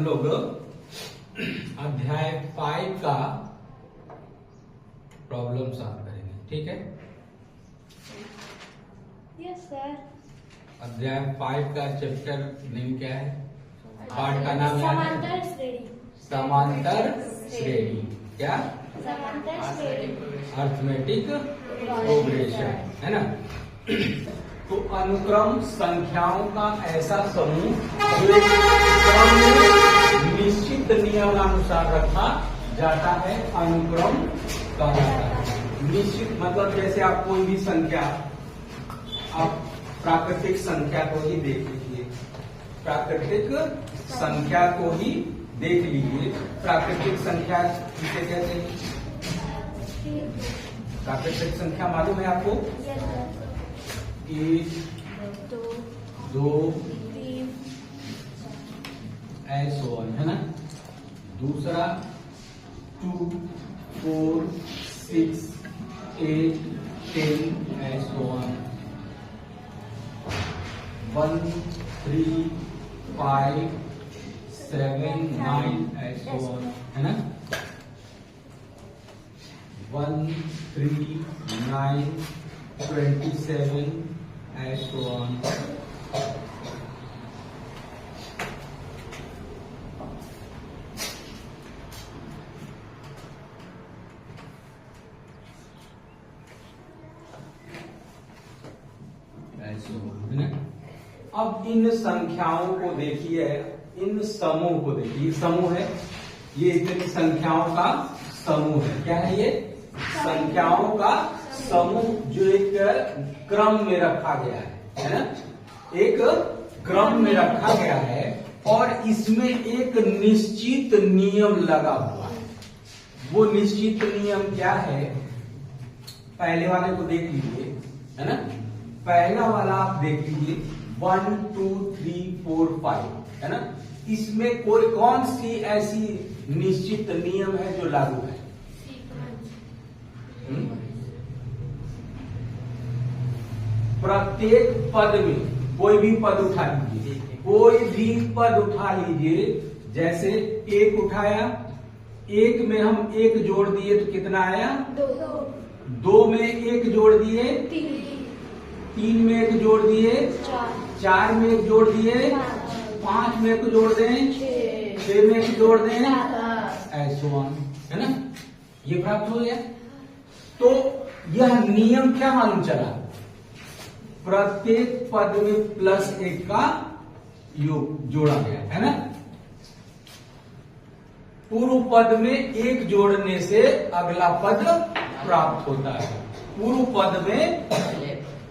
लोग अध्याय 5 का प्रॉब्लम सॉल्व करेंगे। ठीक है, यस सर। अध्याय 5 का चैप्टर नेम क्या है? पाठ का नाम याद है? समांतर श्रेणी। समांतर श्रेणी। क्या? समांतर श्रेणी। अर्थमेटिक प्रोग्रेशन, है ना। तो अनुक्रम संख्याओं का ऐसा समूह जो एक क्रम में निश्चित नियमानुसार रखा जाता है, अनुक्रम कहलाता है। निश्चित मतलब जैसे आप कोई भी संख्या, आप प्राकृतिक संख्या को ही देख लीजिए, प्राकृतिक संख्या को ही देख लीजिए। प्राकृतिक संख्या किसे कहते हैं? प्राकृतिक संख्या मालूम है आपको? 1, 2, 3 ऐसो है ना। दूसरा 2, 4, 6, 8, 10 ऐसो 1, 3, 5, 7, 9 ऐसो है ना। 1, 3, 9, 27 ऐसो है ना। अब इन संख्याओं को देखिए, इन समूह को देखिए। समूह है, ये इतनी संख्याओं का समूह है। क्या है ये? संख्याओं का समूह जो एक क्रम में रखा गया है ना। एक क्रम में रखा गया है और इसमें एक निश्चित नियम लगा हुआ है। वो निश्चित नियम क्या है? पहले वाले को देख लीजिए, है ना। पहला वाला आप देख लीजिए, 1, 2, 3, 4, 5 है ना। इसमें कोई कौन सी ऐसी निश्चित नियम है जो लागू है? प्रत्येक पद में कोई भी पद उठा लीजिए, कोई भी पद उठा लीजिए। जैसे 1 उठाया, 1 में हम 1 जोड़ दिए तो कितना आया? 2 में 1 जोड़ दिए, 3 में 1 जोड़ दिए, 4 में 1 जोड़ दिए, 5 में 1 जोड़ दें, 6 में 1 जोड़ दें, ऐसो है ना। ये प्राप्त हो गया। तो यह नियम क्या मालूम चला? प्रत्येक पद में +1 का योग जोड़ा गया है ना। पूर्व पद में 1 जोड़ने से अगला पद प्राप्त होता है। पूर्व पद में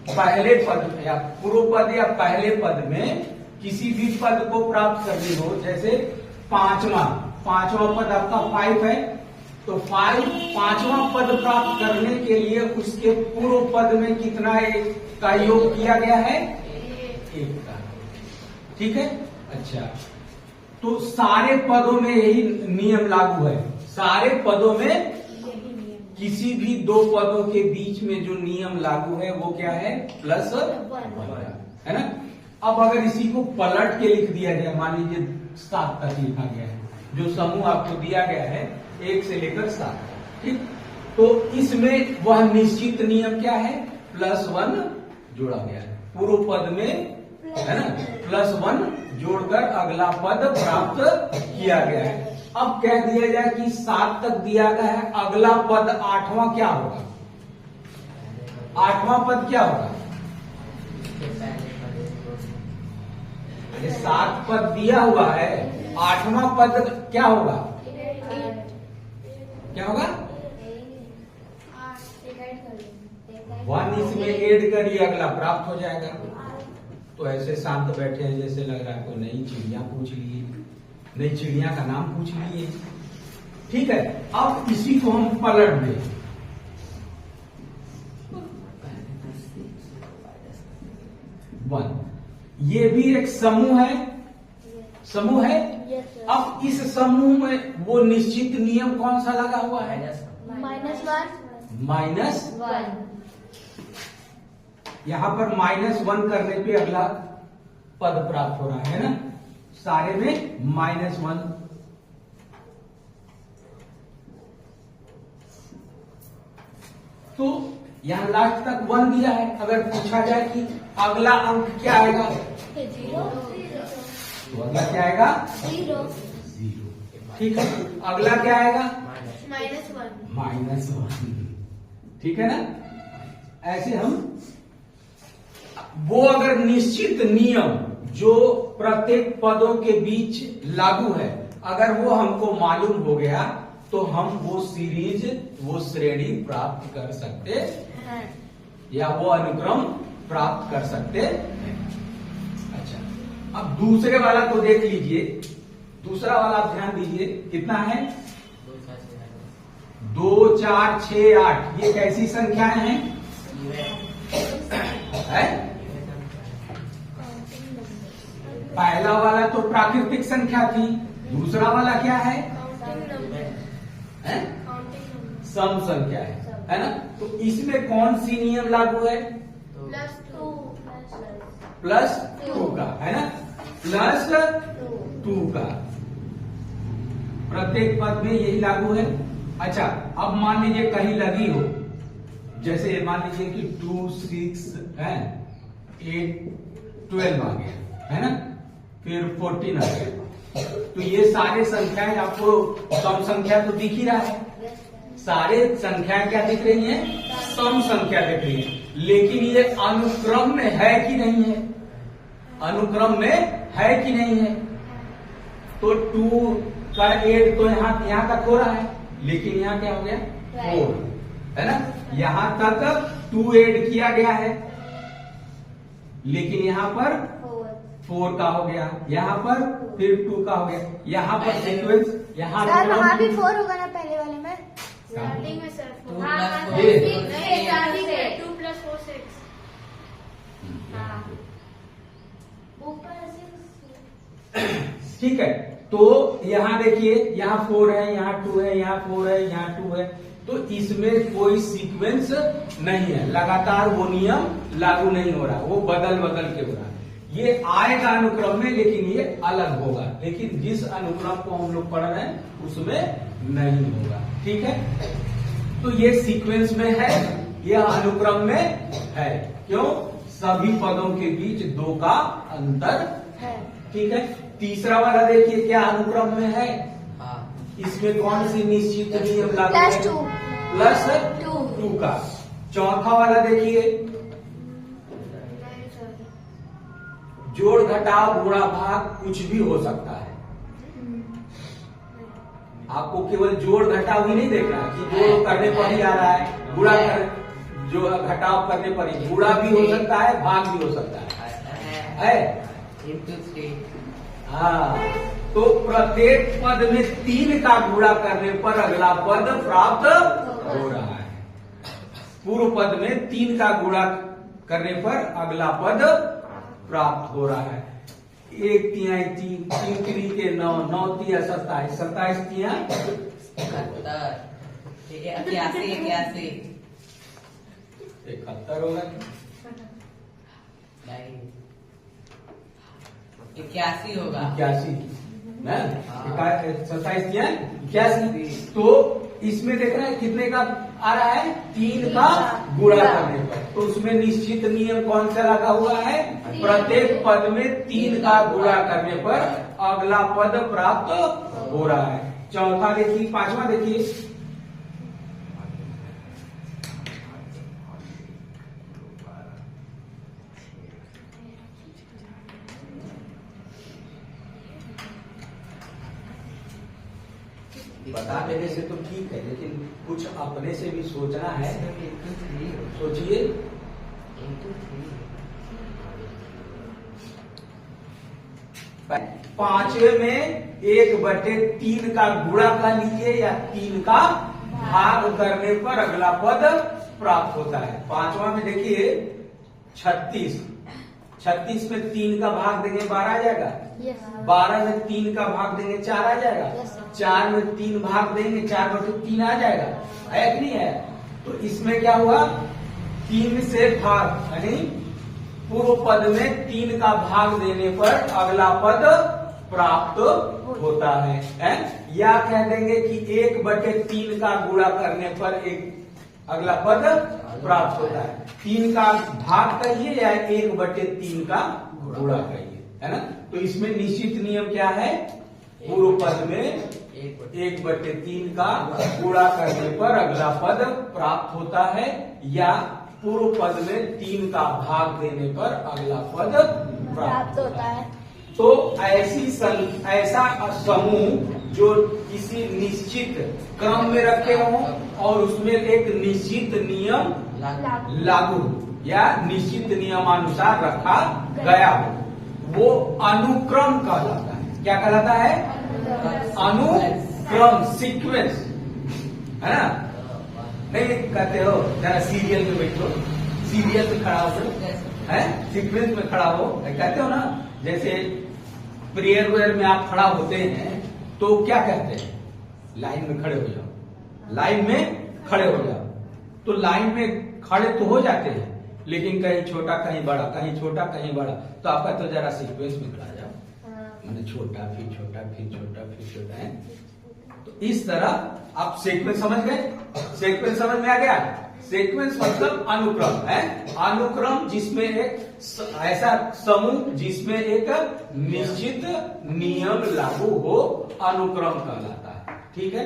पहले पद या पूर्व पद या पहले पद में किसी भी पद को प्राप्त करनी हो, जैसे पांचवा पद आपका 5 है, तो 5वां पद प्राप्त करने के लिए उसके पूर्व पद में कितना का योग किया गया है? 1 का। ठीक है, अच्छा। तो सारे पदों में यही नियम लागू है। सारे पदों में किसी भी 2 पदों के बीच में जो नियम लागू है वो क्या है? +1 है ना। अब अगर इसी को पलट के लिख दिया जाए, मान लीजिए 7 तक लिखा गया है, जो समूह आपको दिया गया है 1 से लेकर 7, ठीक। तो इसमें वह निश्चित नियम क्या है? +1 जोड़ा गया है। पूर्व पद में, है ना, +1 जोड़कर अगला पद प्राप्त किया गया है। अब कह दिया जाए कि 7 तक दिया गया है, अगला पद 8वां क्या होगा? 8वां पद क्या होगा? 7 पद दिया हुआ है, 8वां पद क्या होगा? क्या होगा? 1 इसमें ऐड करिए, अगला प्राप्त हो जाएगा। तो ऐसे शांत बैठे हैं जैसे लग रहा है कोई नई चिड़िया पूछ लिए, नई चिड़िया का नाम पूछ लिए। ठीक है, अब इसी को हम पलट दें। ये भी एक समूह है, समूह है। अब इस समूह में वो निश्चित नियम कौन सा लगा हुआ है? -1। यहां पर -1 करने पे अगला पद प्राप्त हो रहा है ना। सारे में -1। तो यहां लास्ट तक 1 दिया है। अगर पूछा जाए कि अगला अंक क्या आएगा, 0 तो अगला क्या आएगा 0 0। ठीक है, अगला क्या आएगा -1 -1। ठीक है ना। ऐसे हम वो अगर निश्चित नियम जो प्रत्येक पदों के बीच लागू है, अगर वो हमको मालूम हो गया तो हम वो सीरीज, वो श्रेणी प्राप्त कर सकते हैं। या वो अनुक्रम प्राप्त कर सकते हैं। अच्छा, अब दूसरे वाला को देख लीजिए। दूसरा वाला आप ध्यान दीजिए, कितना है 2 4 6 8। ये कैसी संख्याएं हैं? है? पहला वाला तो प्राकृतिक संख्या थी, दूसरा वाला क्या है? सम संख्या है ना। तो इसमें कौन सी नियम लागू है? +2 का, है ना। +2 का प्रत्येक पद में यही लागू है। अच्छा, अब मान लीजिए कहीं लगी हो, जैसे मान लीजिए कि 2 6 है, 8 12 आ गया, है ना, फिर 14 आ गया। तो ये सारे संख्याएं आपको सम संख्या तो दिख ही रहा है। सारे संख्याएं क्या दिख रही हैं? सम संख्या दिख रही है। लेकिन ये अनुक्रम में है कि नहीं है? अनुक्रम में है कि नहीं है? तो 2 का 8 तो यहां तक हो रहा है, लेकिन यहां क्या हो गया 4, है ना। यहां तक 2 ऐड किया गया है, लेकिन यहां पर 4 का हो गया, यहाँ पर फिर 2 का हो गया। यहाँ पर सीक्वेंस, यहाँ सर वहाँ भी 4 होगा ना पहले वाले में? स्टार्टिंग में सर 2 + 4 6। ठीक है। तो यहाँ देखिए, यहाँ 4 है, यहाँ 2 है, यहाँ 4 है, यहाँ 2 है। तो इसमें कोई सीक्वेंस नहीं है, लगातार वो नियम लागू नहीं हो रहा, वो बदल बदल के हो रहा है। ये आएगा अनुक्रम में, लेकिन ये अलग होगा। लेकिन जिस अनुक्रम को हम लोग पढ़ रहे हैं उसमें नहीं होगा। ठीक है, तो ये सीक्वेंस में है, यह अनुक्रम में है। क्यों? सभी पदों के बीच 2 का अंतर है। ठीक है। तीसरा वाला देखिए, क्या अनुक्रम में है? इसमें कौन सी निश्चित नियम लागू है? +2 का। चौथा वाला देखिए, जोड़ घटाव गुणा भाग कुछ भी हो सकता है। आपको केवल जोड़ घटाव ही नहीं देखना कि जोड़ करने पर ही आ रहा है, गुणा कर जो घटाव करने पर ही, गुणा भी हो सकता है, भाग भी हो सकता है। हाँ, तो प्रत्येक पद में 3 का गुणा करने पर अगला पद प्राप्त हो रहा है। पूर्व पद में 3 का गुणा करने पर अगला पद प्राप्त हो रहा है। 1 3 3 3 3 के 9 9 3 27 27 3 71 होगा। 81 होगा। 81 ना, 27 3 81। तो इसमें देख रहे हैं कितने का आ रहा है? 3 का गुणा करने पर। तो उसमें निश्चित नियम कौन सा लगा हुआ है? प्रत्येक पद में 3 का गुणा करने पर अगला पद प्राप्त हो रहा है। चौथा देखिए, पांचवा देखिए, बता देने से तो ठीक है, लेकिन कुछ अपने से भी सोचना है। सोचिए, पांचवे में 1/3 का गुणा कर लीजिए या 3 का भाग करने पर अगला पद प्राप्त होता है। पांचवा में देखिए 36 में 3 का भाग देंगे 12 आ जाएगा। 12 में 3 का भाग देंगे 4 आ जाएगा। 4 में 3 भाग देंगे 4/3 आ जाएगा, है कि नहीं है? तो इसमें क्या हुआ? 3 से भाग, यानी पूर्व पद में 3 का भाग देने पर अगला पद प्राप्त होता है? या कह देंगे कि 1/3 का गुणा करने पर एक अगला पद प्राप्त होता है। 3 का भाग कहिए या 1/3 का गुणा कहिए, है ना। तो इसमें निश्चित नियम क्या है? पूर्व पद में 1/3 का गुणा करने पर अगला पद प्राप्त होता है, या पूर्व पद में 3 का भाग देने पर अगला पद प्राप्त होता है। तो ऐसा समूह जो किसी निश्चित क्रम में रखे हों और उसमें एक निश्चित नियम लागू या निश्चित नियमानुसार रखा गया हो, वो अनुक्रम कहलाता है। क्या कहलाता है? अनुक्रम, सीक्वेंस, है ना। नहीं कहते हो जरा सीरियल में बैठो, सीरियल में खड़ा हो, है सीक्वेंस में खड़ा हो, कहते हो ना। जैसे प्रेयर वेयर में आप खड़ा होते हैं तो क्या कहते हैं? लाइन में खड़े हो जाओ, लाइन में खड़े हो जाओ। तो लाइन में खड़े तो हो जाते हैं, लेकिन कहीं छोटा कहीं बड़ा, कहीं छोटा कहीं बड़ा। तो आपका तो जरा सीक्वेंस में खड़ा जाओ, मैंने छोटा फिर छोटा फिर छोटा फिर छोटा है। तो इस तरह आप सीक्वेंस समझ गए? सीक्वेंस समझ में आ गया? सीक्वेंस मतलब अनुक्रम है। अनुक्रम जिसमें एक ऐसा समूह जिसमें एक निश्चित नियम लागू हो, अनुक्रम कहलाता है। ठीक है।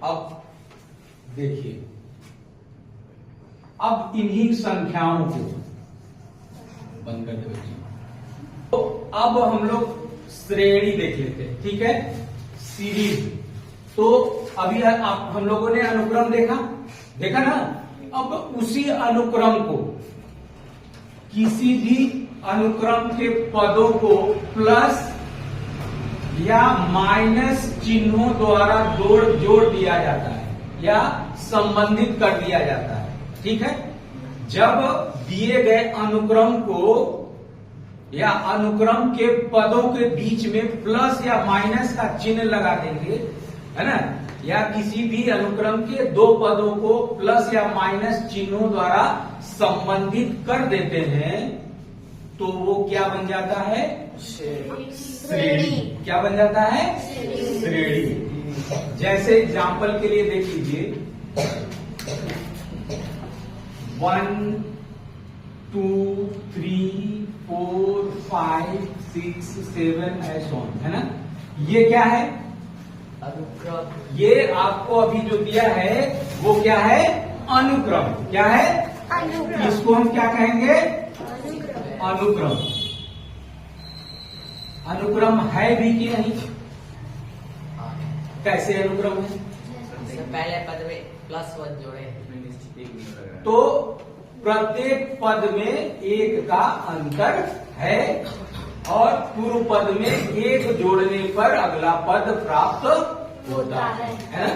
अब देखिए, अब इन्हीं संख्याओं को बंद कर दो। तो अब हम लोग श्रेणी देख लेते हैं। ठीक है, सीरीज। तो अभी हम लोगों ने अनुक्रम देखा ना। अब उसी अनुक्रम को, किसी भी अनुक्रम के पदों को प्लस या माइनस चिन्हों द्वारा जोड़ दिया जाता है या संबंधित कर दिया जाता है। ठीक है। जब दिए गए अनुक्रम को या अनुक्रम के पदों के बीच में प्लस या माइनस का चिन्ह लगा देंगे, है ना, या किसी भी अनुक्रम के 2 पदों को प्लस या माइनस चिन्हों द्वारा संबंधित कर देते हैं, तो वो क्या बन जाता है? श्रेणी। क्या बन जाता है? श्रेणी। जैसे एग्जाम्पल के लिए देख लीजिए, 1 2 3 4 5 6 7 ऐसे ऑन, है ना। ये क्या है? अनुक्रम। ये आपको अभी जो दिया है वो क्या है? अनुक्रम। क्या है? अनुक्रम। इसको हम क्या कहेंगे? अनुक्रम। अनुक्रम है भी कि नहीं? कैसे अनुक्रम है? पहले पद में +1 जोड़े, तो प्रत्येक पद में 1 का अंतर है और पूर्व पद में 1 जोड़ने पर अगला पद प्राप्त होता है ना।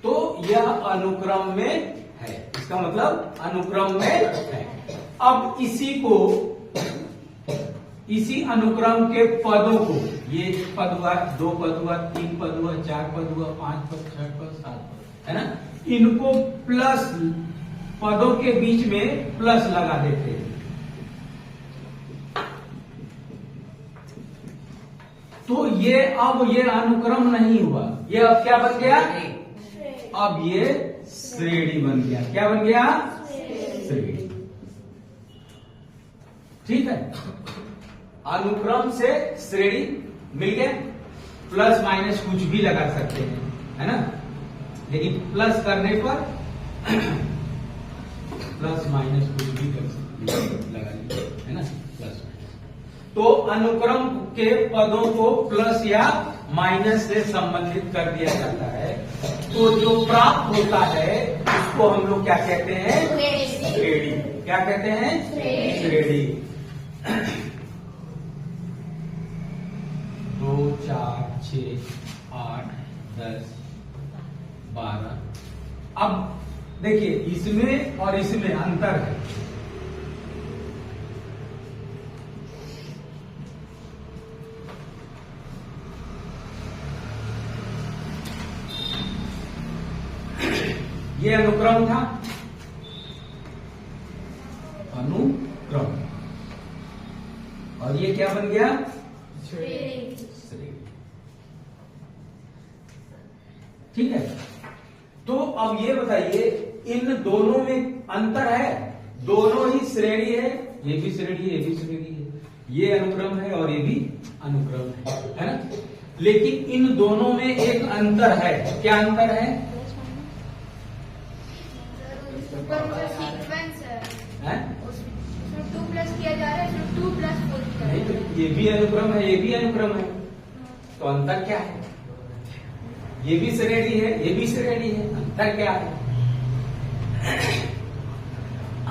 तो यह अनुक्रम में है, इसका मतलब अनुक्रम में है। अब इसी अनुक्रम के पदों को, ये पद हुआ, 2 पद हुआ, 3 पद हुआ, 4 पद हुआ, 5 पद, 6 पद, 7 पद, है ना। इनको प्लस, पदों के बीच में प्लस लगा देते हैं। तो ये अब ये अनुक्रम नहीं हुआ, ये अब क्या बन गया? अब ये श्रेणी बन गया। क्या बन गया? श्रेणी। ठीक है। अनुक्रम से श्रेणी मिल गया। प्लस माइनस कुछ भी लगा सकते हैं, है ना, लेकिन प्लस करने पर प्लस माइनस कुछ भी कर सकते लगा लीजिए, है ना, प्लस माइनस। तो अनुक्रम के पदों को प्लस या माइनस से संबंधित कर दिया जाता है। तो जो प्राप्त होता है उसको हम लोग क्या कहते हैं? श्रेणी। क्या कहते हैं? श्रेणी। 2 4 6 8 10 12। अब देखिए, इसमें और इसमें अंतर है। ये अनुक्रम था, अनुक्रम, और ये क्या बन गया? श्रेणी। श्रेणी। ठीक है। तो अब ये बताइए इन दोनों में अंतर है? दोनों ही श्रेणी है, ये भी श्रेणी है, ये भी श्रेणी है, ये अनुक्रम है और ये भी अनुक्रम है ना? लेकिन इन दोनों में एक अंतर है। क्या अंतर है? ऊपर जो सीक्वेंस है हैं? उसमें 2 प्लस किया जा रहा है, इसमें 2 प्लस फुल किया नहीं जा तो रहा है। ये भी अनुक्रम है, ये भी अनुक्रम है, तो अंतर क्या है? ये भी श्रेणी है, ये भी श्रेणी है, अंतर क्या है?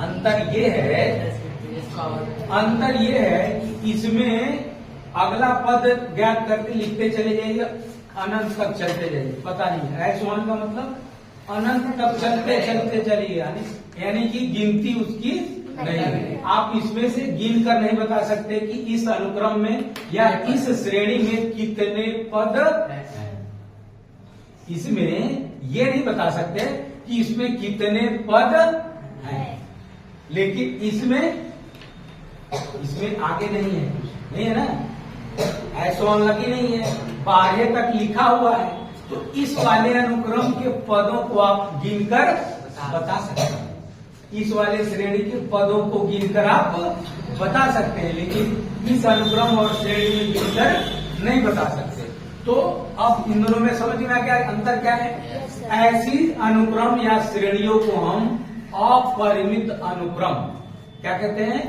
अंतर ये है, अंतर ये है कि इसमें अगला पद ज्ञात करके लिखते चले जाइए, अनंत तक चलते जाइए, पता नहीं है S1 का मतलब अनंत तक चलते चलते चलिए, यानी कि गिनती उसकी नहीं है। आप इसमें से गिन कर नहीं बता सकते कि इस अनुक्रम में या इस श्रेणी में कितने पद हैं। इसमें ये नहीं बता सकते कि इसमें कितने पद हैं, लेकिन इसमें आगे नहीं है, नहीं है ना? S1 लगी नहीं है, 12 तक लिखा हुआ है, तो इस वाले अनुक्रम के पदों को आप गिनकर बता सकते हैं। इस वाले श्रेणी के पदों को गिनकर आप बता सकते हैं, लेकिन इस अनुक्रम और श्रेणी में गिनकर नहीं बता सकते। तो अब इन दोनों में समझ में आ गया अंतर क्या है? ऐसी अनुक्रम या श्रेणियों को हम अपरिमित अनुक्रम क्या कहते हैं?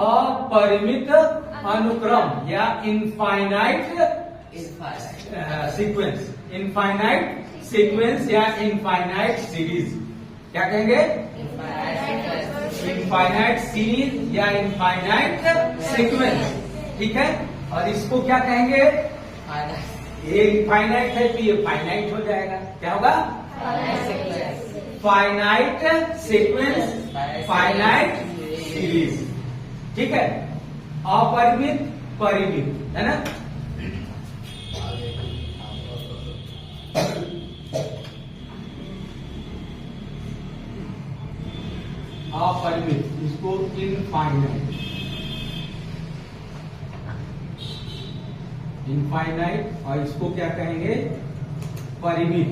अपरिमित अनुक्रम या इनफाइनाइट सीक्वेंस, इनफाइनाइट सीक्वेंस या इनफाइनाइट सीरीज क्या कहेंगे? इनफाइनाइट सीरीज या इनफाइनाइट सीक्वेंस। ठीक है। और इसको क्या कहेंगे? ये इनफाइनाइट है तो ये फाइनाइट हो जाएगा। क्या होगा? Finite sequence, finite series. ठीक है। अपरिमित, परिमित, है ना? अपरिमित, इसको इनफाइनाइट, इनफाइनाइट, और इसको क्या कहेंगे? परिमित।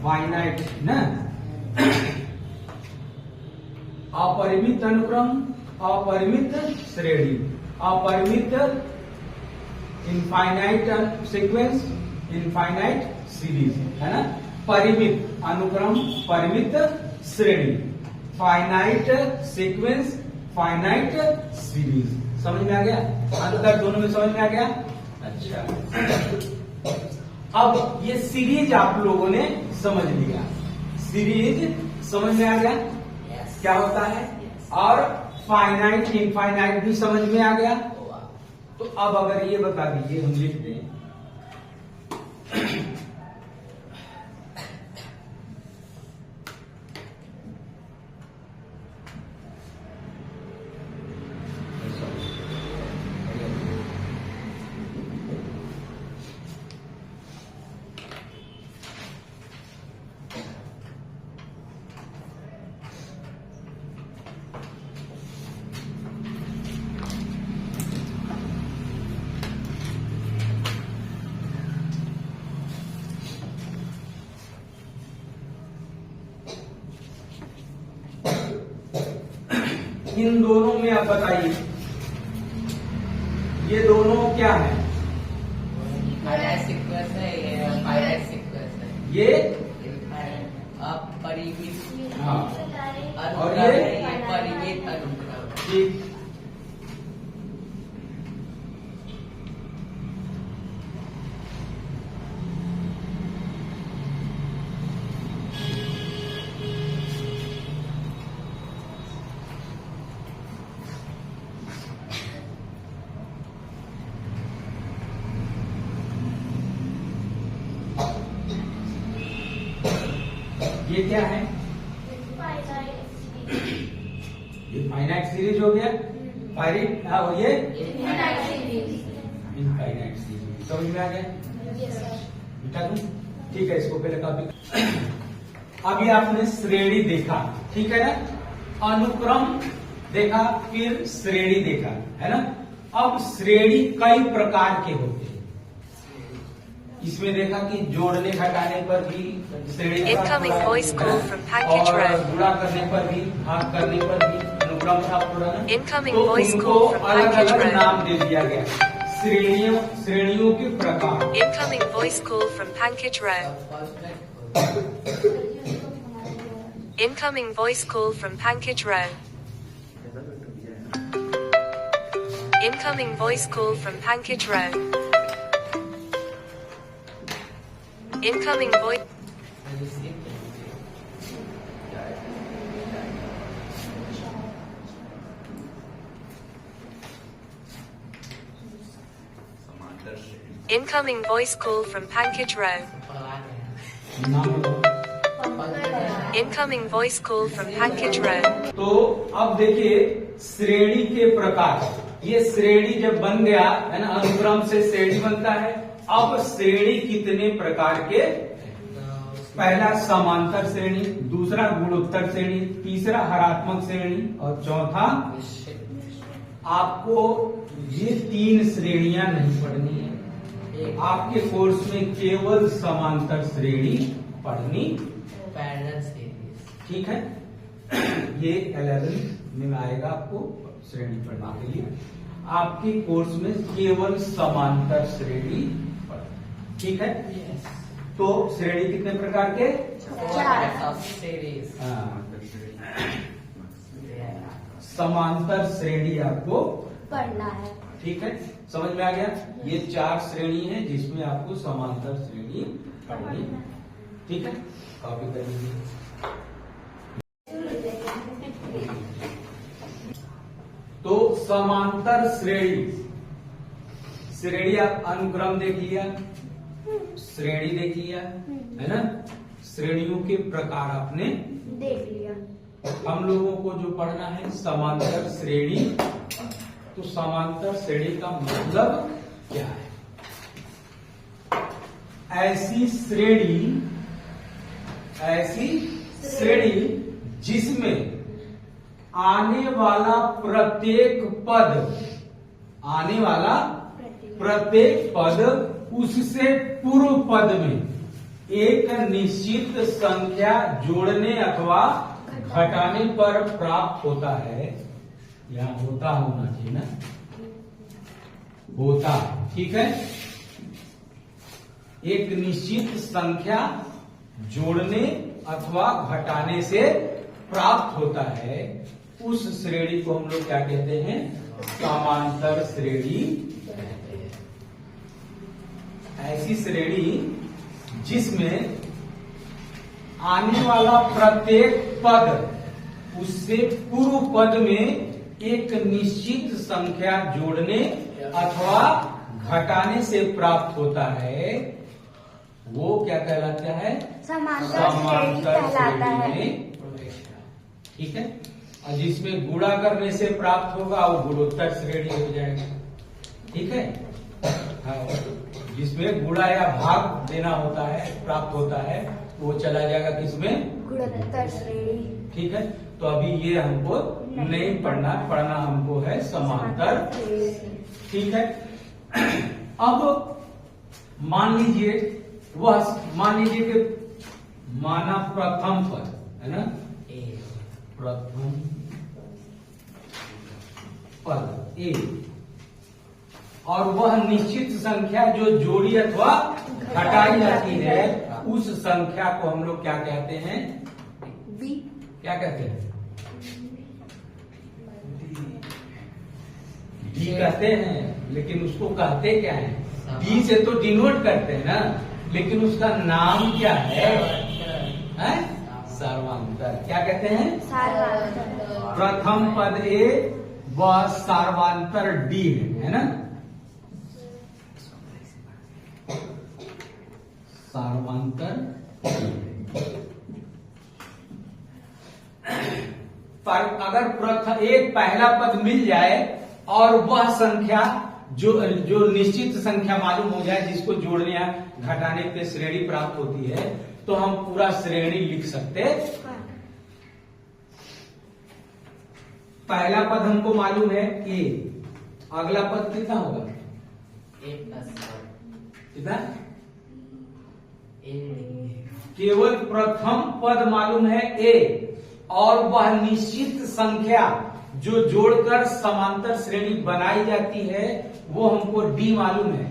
फाइनाइट ना? अपरिमित अनुक्रम, अपरिमित श्रेणी, अपरिमित इनफाइनाइट सीक्वेंस, इनफाइनाइट सीरीज, है ना? परिमित अनुक्रम, परिमित श्रेणी, फाइनाइट सीक्वेंस, फाइनाइट सीरीज। समझ में आ गया? अंतर दोनों में समझ में आ गया? अच्छा, अब ये सीरीज आप लोगों ने समझ लिया। सीरीज समझ में आ गया क्या होता है? और फाइनाइट, इनफाइनाइट भी समझ में आ गया। तो अब अगर ये बता दीजिए, हम लिख दें इन दोनों में आप बताइए, ये दोनों क्या है? फाइनाइट सीक्वेंस है, ये फाइनाइट सीक्वेंस है। ये अपरिमित हाँ, अनुक्रम और है, ये ये परिमित अनुक्रम। ठीक। ये क्या है? ये फाइनाइट सीरीज हो गया। फाइनाइट, हाँ, और ये इनफाइनाइट सीरीज। समझ में आ गया? बिठा दूं? ठीक है, इसको पहले कॉपी। अभी आपने श्रेणी देखा, ठीक है ना, अनुक्रम देखा, फिर श्रेणी देखा, है ना। अब श्रेणी कई प्रकार के होते हैं। इसमें देखा कि जोड़ने घटाने पर भी श्रेणी Incoming voice call from package और row. गुणा करने पर भी, भाग करने पर भी अनुक्रम प्राप्त हो रहा है। Incoming तो voice उनको call from अलग package अलग row. नाम दे दिया गया। श्रेणियों के प्रकार। Incoming voice call from package row. Incoming voice call from package row. Incoming voice call from package row. Incoming voice. Incoming voice call from package row. Incoming voice call from package row. तो अब देखिए श्रेणी के प्रकार। ये श्रेणी जब बन गया है ना, अनुक्रम से श्रेणी बनता है। अब श्रेणी कितने प्रकार के? पहला समांतर श्रेणी, दूसरा गुणोत्तर श्रेणी, तीसरा हरात्मक श्रेणी और चौथा आपको ये 3 श्रेणियां नहीं पढ़नी है। आपके कोर्स में केवल समांतर श्रेणी पढ़नी, पैरेलल सीरीज, ठीक है। ये 11 में आएगा आपको श्रेणी पढ़ने के लिए। आपके कोर्स में केवल समांतर श्रेणी पढ़नी, ठीक है। तो श्रेणी कितने प्रकार के? 4 सीरीज। समांतर श्रेणी आपको पढ़ना है। ठीक है, समझ में आ गया। ये 4 श्रेणी है जिसमें आपको समांतर श्रेणी पढ़नी, ठीक है। कॉपी कर लीजिए। तो समांतर श्रेणी, श्रेणी आप अनुक्रम देख लिया, श्रेणी देख लिया, है ना। श्रेणियों के प्रकार आपने देख लिया। हम लोगों को जो पढ़ना है समांतर श्रेणी। तो समांतर श्रेणी का मतलब क्या है? ऐसी श्रेणी जिसमें आने वाला प्रत्येक पद उससे पूर्व पद में एक निश्चित संख्या जोड़ने अथवा घटाने पर प्राप्त होता है। यहाँ होता होना चाहिए ना, होता, ठीक है। एक निश्चित संख्या जोड़ने अथवा घटाने से प्राप्त होता है, उस श्रेणी को हम लोग क्या कहते हैं? समांतर श्रेणी कहते हैं। ऐसी श्रेणी जिसमें आने वाला प्रत्येक पद उससे पूर्व पद में एक निश्चित संख्या जोड़ने अथवा घटाने से प्राप्त होता है, वो क्या कहलाता है? समांतर श्रेणी कहलाता है। ठीक है। और जिसमें गुणा करने से प्राप्त होगा वो गुणोत्तर श्रेणी हो जाएगा, ठीक है। हाँ, जिसमें गुणा या भाग देना होता है, प्राप्त होता है, वो चला जाएगा किसमें? गुणोत्तर श्रेणी, ठीक है। तो अभी ये हमको नहीं पढ़ना हमको है समांतर, ठीक है। अब मान लीजिए कि माना प्रथम पद है ना, प्रथम पद ए, और वह निश्चित संख्या जो जोड़ी अथवा घटाई जाती है, उस संख्या को हम लोग क्या कहते हैं? बी। क्या कहते हैं? डी कहते हैं, लेकिन उसको कहते क्या है? डी से तो डिनोट करते हैं ना, लेकिन उसका नाम क्या है? सर्वांतर। क्या कहते हैं? सार्वधातुक। प्रथम पद ए व सर्वांतर डी है ना, सर्वांतर। पर अगर एक पहला पद मिल जाए और वह संख्या जो निश्चित संख्या मालूम हो जाए, जिसको जोड़ने या घटाने पे श्रेणी प्राप्त होती है, तो हम पूरा श्रेणी लिख सकते हैं। पहला पद हमको मालूम है ए, अगला पद कितना होगा? ए प्लस कितना? ए केवल प्रथम पद मालूम है ए, और वह निश्चित संख्या जो जोड़कर समांतर श्रेणी बनाई जाती है वो हमको डी मालूम है।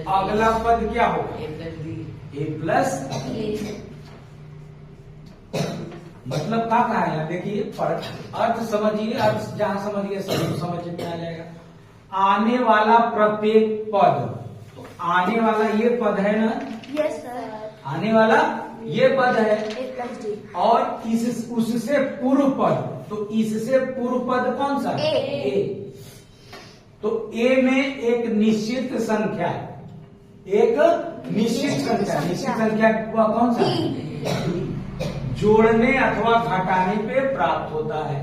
अगला पद क्या होगा? ए प्लस डी। ए प्लस, मतलब क्या कहा है? देखिए अर्थ समझिए, अर्थ जहां समझिए समझ में आ जाएगा। आने वाला प्रत्येक पद, तो आने वाला ये पद है ना, यस सर, आने वाला ये पद है, ए प्लस डी, और उससे पूर्व पद, तो इससे पूर्व पद कौन सा? ए। तो ए में एक निश्चित संख्या है, एक निश्चित संख्या वह कौन सा? जोड़ने अथवा घटाने पे प्राप्त होता है।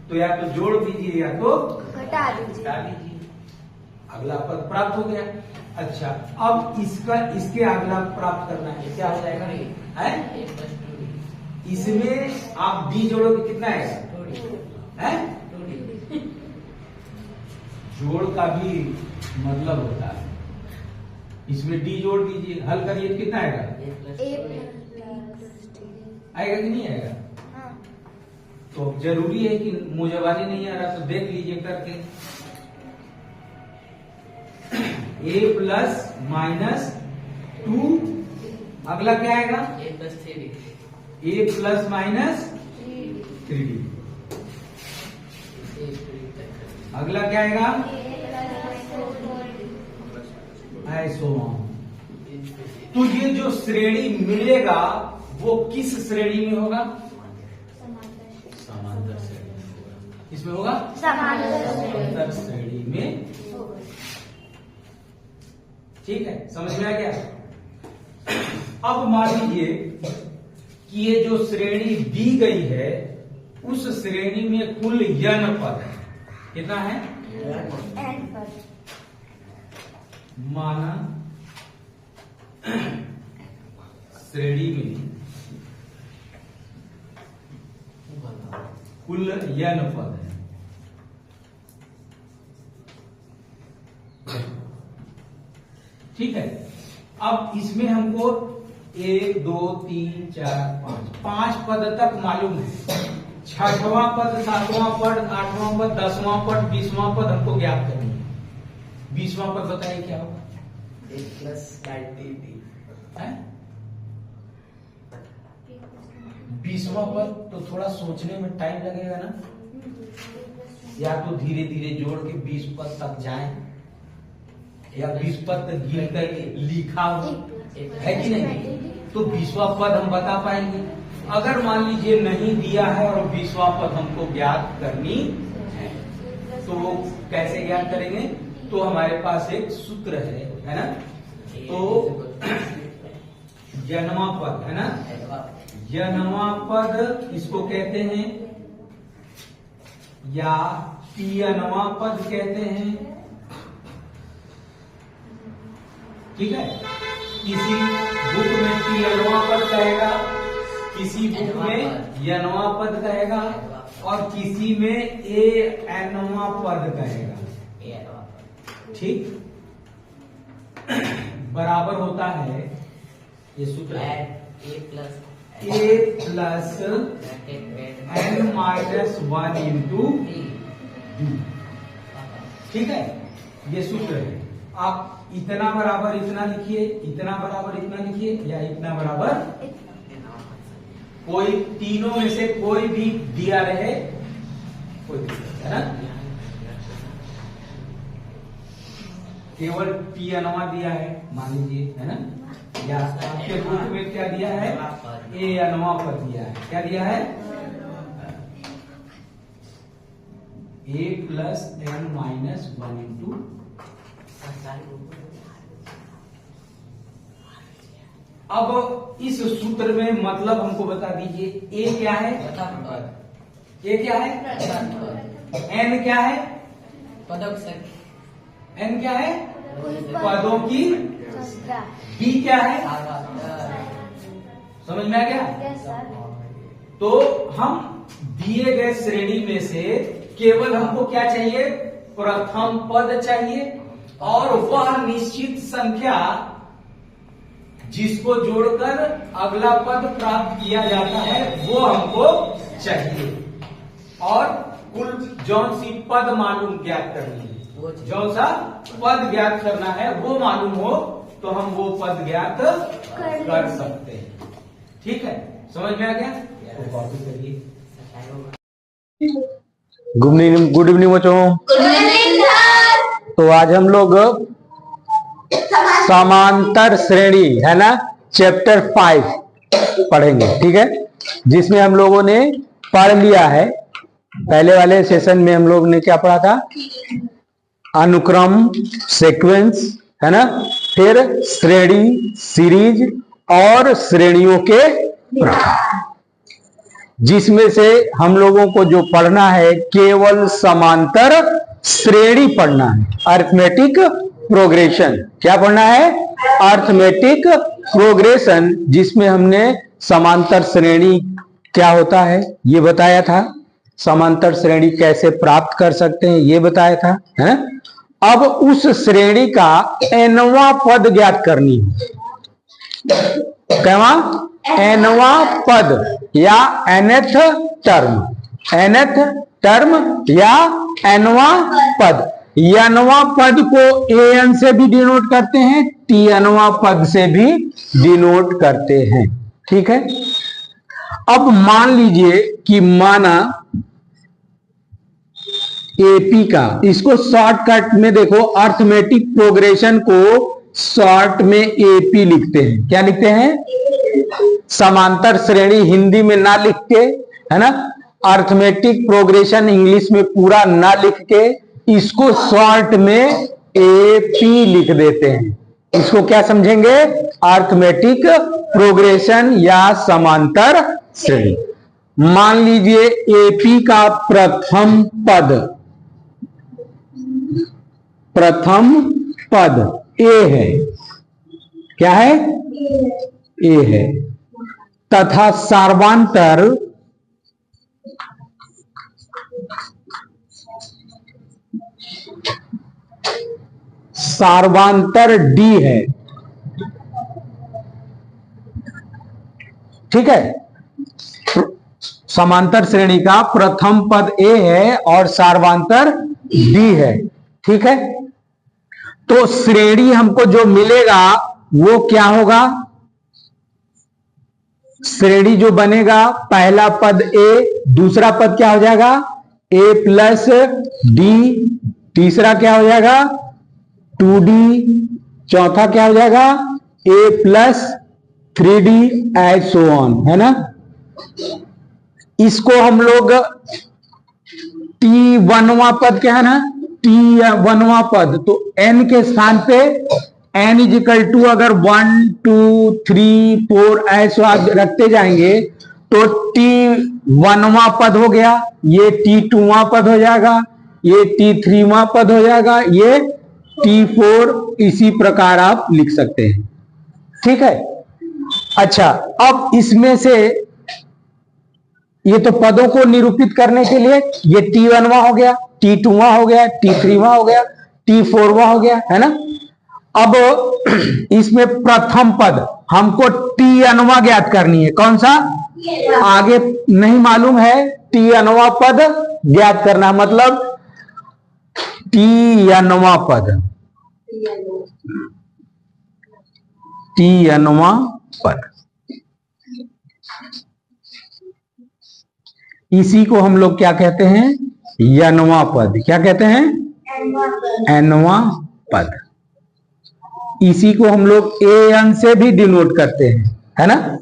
तो या तो जोड़ दीजिए या तो घटा दीजिए। घटा दीजिए, अगला पद प्राप्त हो गया। अच्छा, अब इसके अगला प्राप्त करना है, क्या हो जाएगा? है? A plus two D. इसमें आप डी जोड़ोगे, कितना आएगा? Two D. है? Two D. जोड़ का भी मतलब होता है, इसमें डी जोड़ दीजिए, हल करिए, कितना आएगा? A plus A two D. Plus D, आएगा कि नहीं आएगा? हाँ, तो जरूरी है कि मुझे वाली नहीं आ रहा तो देख लीजिए करके। ए प्लस माइनस 2, अगला क्या आएगा? A plus three D. A plus minus 3d, इसे टू डी तक। अगला क्या आएगा? ए प्लस 4d, ऐसो। तो ये जो श्रेणी मिलेगा वो किस श्रेणी में होगा? समांतर श्रेणी में होगा। इसमें होगा समांतर श्रेणी में। ठीक है, समझ में आ गया? अब मान लीजिए कि ये जो श्रेणी दी गई है उस श्रेणी में कुल n पद है। कितना है? एन पर माना श्रेणी में कुल n पद है। ठीक है, अब इसमें हमको 1 2 3 4 5 पद तक मालूम है। 6वां पद, 7वां पद, 8वां पद, 10वां पद, 20वां पद हमको ज्ञात करनी है। 20वां पद बताइए क्या होगा? ए प्लस 90d। है? 20वां पद तो थोड़ा सोचने में टाइम लगेगा ना, या तो धीरे धीरे जोड़ के 20 पद तक जाएं, या 20 पद तक गिन कर लिखा हो, है कि नहीं? तो 20वां पद हम बता पाएंगे। अगर मान लीजिए नहीं दिया है और 20वां पद हमको ज्ञात करनी है, तो वो कैसे ज्ञात करेंगे? तो हमारे पास एक सूत्र है ना? तो जन्मा पद है ना, जन्मा पद इसको कहते हैं, या टीयनवा पद कहते हैं। ठीक है, किसी बुक में टीयनवा पद कहेगा, किसी बुक में यनवा पद कहेगा, और किसी में ए एनवा पद कहेगा। ठीक, बराबर होता है ये सूत्र है A plus n minus 1 into D. ठीक है, ये सूत्र है। आप इतना बराबर इतना लिखिए, इतना बराबर इतना लिखिए, या इतना बराबर, कोई तीनों में से कोई भी दिया रहे, कोई दिक्कत है ना? केवल टी अनवा दिया है मान लीजिए, है ना? या आपके बुक में क्या दिया है? ए अनवा पर दिया है। क्या दिया है? A plus N minus 1 into. अब इस सूत्र में मतलब हमको बता दीजिए, ए क्या है? ए क्या है? एन क्या है? पदक संख्या। एन क्या है? पदों की संख्या। बी क्या है? समझ में आ गया? Yes sir. तो हम दिए गए श्रेणी में से केवल हमको क्या चाहिए? प्रथम पद चाहिए, और वह निश्चित संख्या जिसको जोड़कर अगला पद प्राप्त किया जाता है वो हमको चाहिए, और कुल जौन सी पद मालूम ज्ञात करनी है, जौन सा पद ज्ञात करना है वो मालूम हो तो हम वो पद ज्ञात कर सकते हैं। ठीक है, समझ में आ गया? तो कॉपी करिए। गुड इवनिंग बच्चों। तो आज हम लोग समांतर श्रेणी है ना, चैप्टर 5 पढ़ेंगे। ठीक है, जिसमें हम लोगों ने पढ़ लिया है, पहले वाले सेशन में हम लोग ने क्या पढ़ा था? अनुक्रम, सीक्वेंस, है ना, फिर श्रेणी, सीरीज और श्रेणियों के प्रकार, जिसमें से हम लोगों को जो पढ़ना है केवल समांतर श्रेणी पढ़ना है, अरिथमेटिक प्रोग्रेशन। क्या पढ़ना है? अरिथमेटिक प्रोग्रेशन, जिसमें हमने समांतर श्रेणी क्या होता है ये बताया था, समांतर श्रेणी कैसे प्राप्त कर सकते हैं ये बताया था, है? अब उस श्रेणी का nवां पद ज्ञात करनी है। कहवा? nवां पद या nth टर्म, nth टर्म या nवां पद। nवां पद को an से भी डिनोट करते हैं, tnवां पद से भी डिनोट करते हैं। ठीक है, अब मान लीजिए कि माना एपी का, इसको शॉर्टकट में देखो, अरिथमेटिक प्रोग्रेशन को शॉर्ट में एपी लिखते हैं। क्या लिखते हैं? समांतर श्रेणी हिंदी में ना लिख के, है ना, अरिथमेटिक प्रोग्रेशन इंग्लिश में पूरा ना लिख के, इसको शॉर्ट में एपी लिख देते हैं। इसको क्या समझेंगे? अरिथमेटिक प्रोग्रेशन या समांतर श्रेणी। मान लीजिए एपी का प्रथम पद, प्रथम पद ए है। क्या है? ए है, तथा सार्वांतर सार्वांतर डी है। ठीक है, समांतर श्रेणी का प्रथम पद ए है और सार्वांतर डी है। ठीक है, तो श्रेणी हमको जो मिलेगा वो क्या होगा? श्रेणी जो बनेगा, पहला पद ए, दूसरा पद क्या हो जाएगा? ए प्लस डी, तीसरा क्या हो जाएगा? 2d, चौथा क्या हो जाएगा? A plus 3d, as so on, है ना। इसको हम लोग t1वां पद क्या है ना, t1वां पद, तो n के स्थान पे n इज इक्वल टू अगर 1 2 3 4 ऐसा रखते जाएंगे तो t1वां पद हो गया, ये t2वां पद हो जाएगा, ये t3वां पद हो जाएगा, ये t4, इसी प्रकार आप लिख सकते हैं। ठीक है, अच्छा, अब इसमें से ये तो पदों को निरूपित करने के लिए ये t1वां हो गया, t2वां हो गया, t3वां हो गया, t4वां हो गया, है ना। अब इसमें प्रथम पद हमको tnवां ज्ञात करनी है। कौन सा? आगे नहीं मालूम है, tnवां पद ज्ञात करना, मतलब tnवां पद, tnवां पद, इसी को हम लोग क्या कहते हैं? nवां पद। क्या कहते हैं? nवां पद। इसी को हम लोग an से भी डिनोट करते हैं, है ना,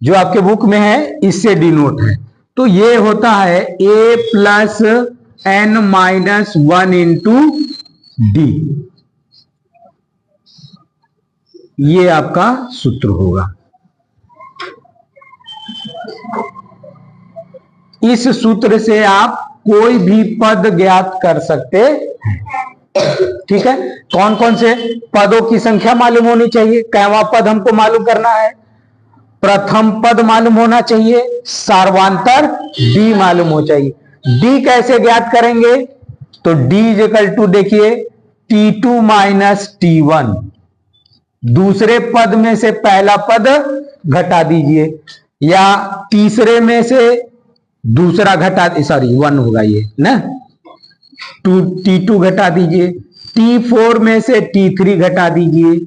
जो आपके बुक में है इससे डिनोट है। तो ये होता है a plus n minus 1 into D, ये आपका सूत्र होगा। इस सूत्र से आप कोई भी पद ज्ञात कर सकते हैं। ठीक है, कौन कौन से पदों की संख्या मालूम होनी चाहिए, कैवा पद हमको मालूम करना है, प्रथम पद मालूम होना चाहिए, सार्वांतर डी मालूम हो चाहिए। डी कैसे ज्ञात करेंगे, तो डी इज इक्वल टू देखिए T2 माइनस T1, दूसरे पद में से पहला पद घटा दीजिए, या तीसरे में से दूसरा घटा, सॉरी 1 होगा ये ना, T2 घटा दीजिए, T4 में से T3 घटा दीजिए,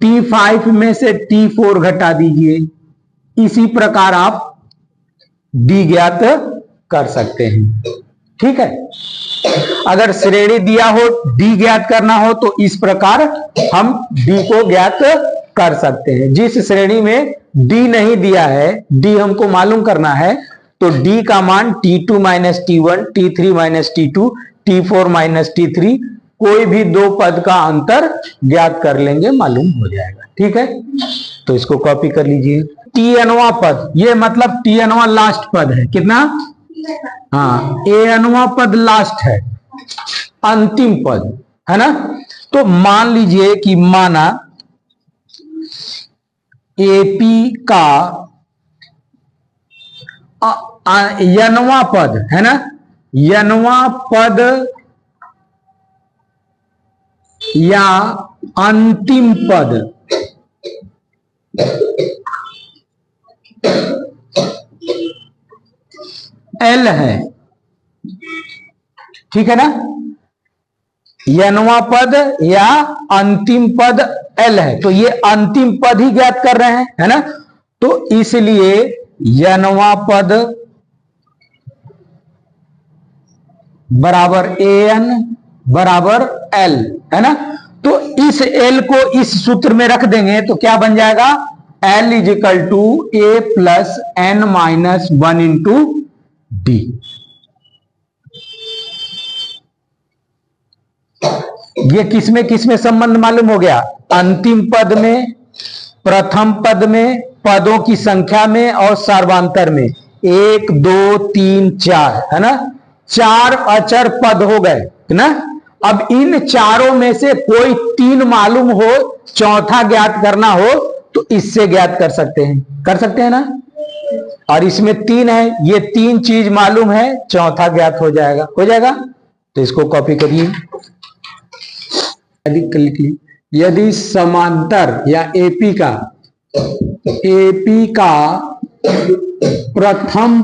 T5 में से T4 घटा दीजिए। इसी प्रकार आप डी ज्ञात कर सकते हैं। ठीक है, अगर श्रेणी दिया हो डी ज्ञात करना हो तो इस प्रकार हम डी को ज्ञात कर सकते हैं। जिस श्रेणी में डी नहीं दिया है, डी हमको मालूम करना है, तो डी का मान T2 minus T1, T3 minus T2, T4 minus T3, कोई भी दो पद का अंतर ज्ञात कर लेंगे, मालूम हो जाएगा। ठीक है, तो इसको कॉपी कर लीजिए। Tnवां पद, ये मतलब Tnवां लास्ट पद है, कितना, हाँ, Anवां पद लास्ट है, अंतिम पद है ना। तो मान लीजिए कि माना एपी का यनवा पद है ना, यनवा पद या अंतिम पद एल है, ठीक है ना, यनवा पद या अंतिम पद एल है, तो ये अंतिम पद ही ज्ञात कर रहे हैं, है ना। तो इसलिए यनवा पद बराबर एन बराबर एल, है ना। तो इस एल को इस सूत्र में रख देंगे तो क्या बन जाएगा, L is equal to A plus N minus 1 into D. ये किसमें संबंध मालूम हो गया, अंतिम पद में, प्रथम पद में, पदों की संख्या में और सर्वांतर में। 1 2 3 4 है ना, 4 अचर पद हो गए ना। अब इन चारों में से कोई 3 मालूम हो, चौथा ज्ञात करना हो तो इससे ज्ञात कर सकते हैं ना। और इसमें 3 है, ये 3 चीज मालूम है, चौथा ज्ञात हो जाएगा। तो इसको कॉपी करिए, यदि समांतर या एपी का प्रथम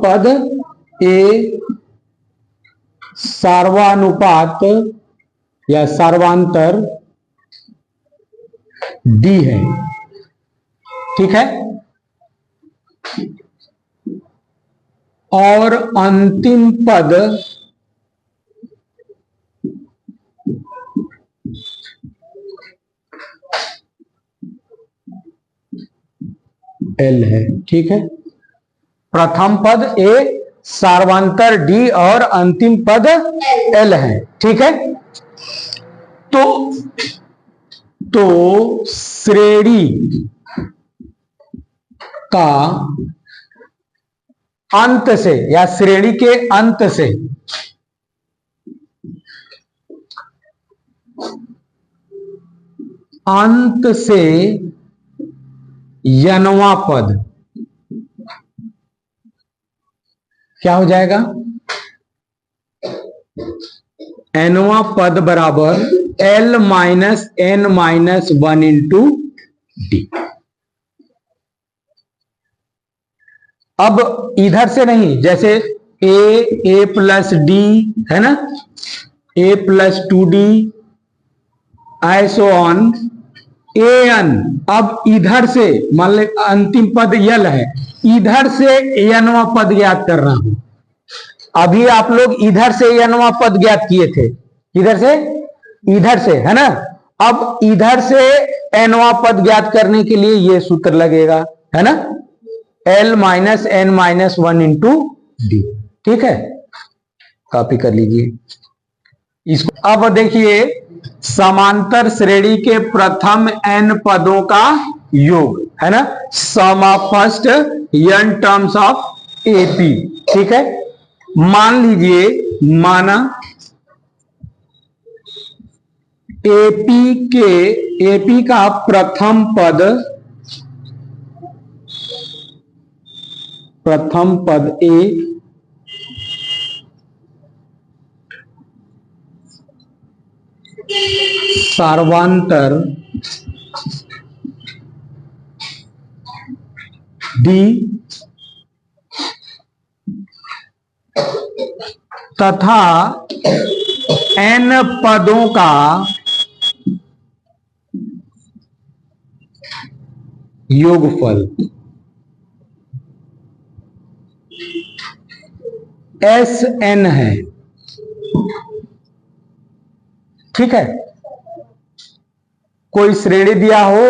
पद ए सार्वानुपात या सार्वांतर डी है, ठीक है, और अंतिम पद एल है, ठीक है। प्रथम पद ए, सार्वांतर डी और अंतिम पद एल है, ठीक है। तो श्रेणी का अंत से या श्रेणी के अंत से यनवा पद क्या हो जाएगा, एनवा पद बराबर L minus N minus 1 into D. अब इधर से नहीं, जैसे ए प्लस डी है ना, ए प्लस 2d ऐसो ऑन एन। अब इधर से मान ले अंतिम पद यल है, इधर से एनवा पद ज्ञात करना हो। अभी आप लोग इधर से एनवा पद ज्ञात किए थे, इधर से है ना। अब इधर से एनवा पद ज्ञात करने के लिए ये सूत्र लगेगा, है ना, L minus N minus 1 into D, ठीक है। कॉपी कर लीजिए इसको। अब देखिए समांतर श्रेणी के प्रथम n पदों का योग है ना, sum of first n terms of AP. ठीक है, मान लीजिए, माना एपी का प्रथम पद ए सार्वांतर डी तथा n पदों का योगफल Sn है। ठीक है, कोई श्रेणी दिया हो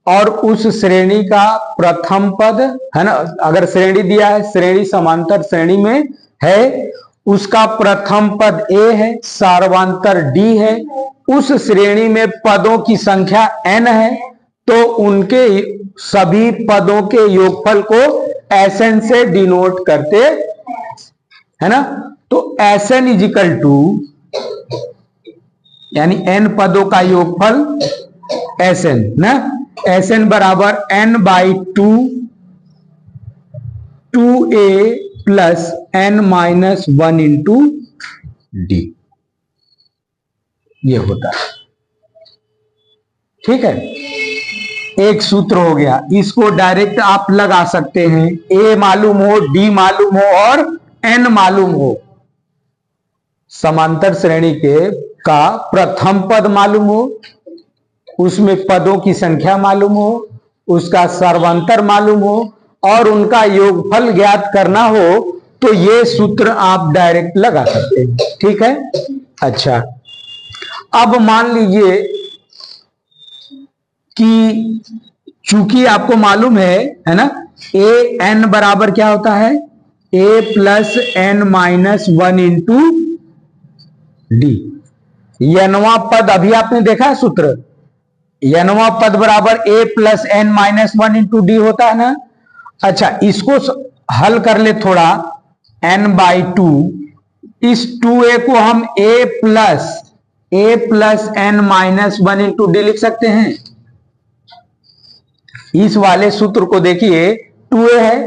और उस श्रेणी का प्रथम पद है ना, अगर श्रेणी दिया है, श्रेणी समांतर श्रेणी में है, उसका प्रथम पद a है, सार्वांतर d है, उस श्रेणी में पदों की संख्या n है, तो उनके सभी पदों के योगफल को Sn से डिनोट करते है ना। तो Sn इजिकल टू, यानी n पदों का योगफल Sn ना, Sn बराबर n/2 2a plus n-1 into D, ये होता है। ठीक है, एक सूत्र हो गया, इसको डायरेक्ट आप लगा सकते हैं, a मालूम हो, d मालूम हो और n मालूम हो, समांतर श्रेणी के का प्रथम पद मालूम हो, उसमें पदों की संख्या मालूम हो, उसका सर्वांतर मालूम हो और उनका योगफल ज्ञात करना हो, तो ये सूत्र आप डायरेक्ट लगा सकते हैं। ठीक है, अच्छा, अब मान लीजिए कि चूंकि आपको मालूम है ना, ए एन बराबर क्या होता है, a plus n-1 into D. यनवा पद अभी आपने देखा है सूत्र, यनवा पद बराबर a plus n-1 into D होता है ना। अच्छा, इसको हल कर ले थोड़ा, n/2, इस 2a को हम a plus n-1 into D लिख सकते हैं। इस वाले सूत्र को देखिए, 2a है,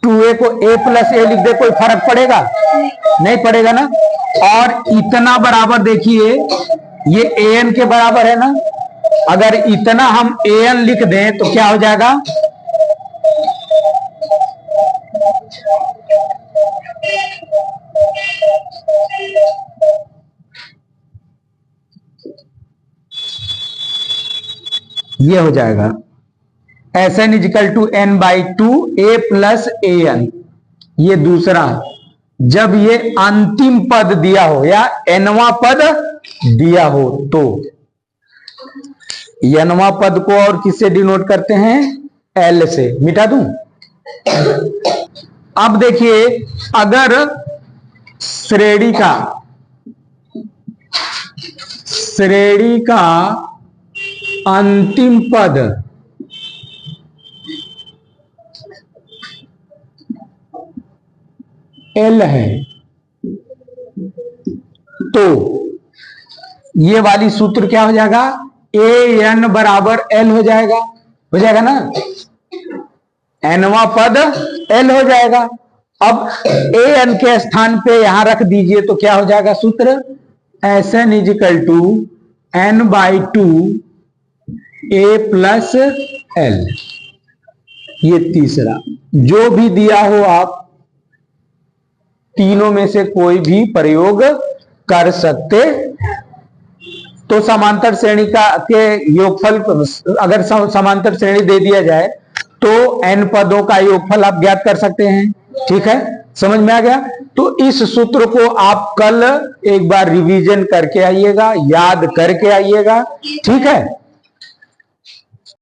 2a को a प्लस a लिख दे, कोई फर्क पड़ेगा? नहीं पड़ेगा ना। और इतना बराबर देखिए, ये an के बराबर है ना, अगर इतना हम an लिख दें तो क्या हो जाएगा, ये हो जाएगा Sn equal to n/2 a plus an। ये दूसरा, जब ये अंतिम पद दिया हो या nवा पद दिया हो, तो nवा पद को और किससे डिनोट करते हैं, l से। मिटा दूं? अब देखिए, अगर श्रेणी का अंतिम पद L है, तो ये वाली सूत्र क्या हो जाएगा, an बराबर L हो जाएगा ना, nवा पद L हो जाएगा। अब an के स्थान पे यहां रख दीजिए तो क्या हो जाएगा सूत्र, Sn equal to n/2 a plus L। ये तीसरा, जो भी दिया हो आप तीनों में से कोई भी प्रयोग कर सकते। तो समांतर श्रेणी के योगफल, अगर समांतर श्रेणी दे दिया जाए तो n पदों का योगफल आप ज्ञात कर सकते हैं। ठीक है, समझ में आ गया? तो इस सूत्र को आप कल एक बार रिवीजन करके आइएगा, याद करके आइएगा। ठीक है।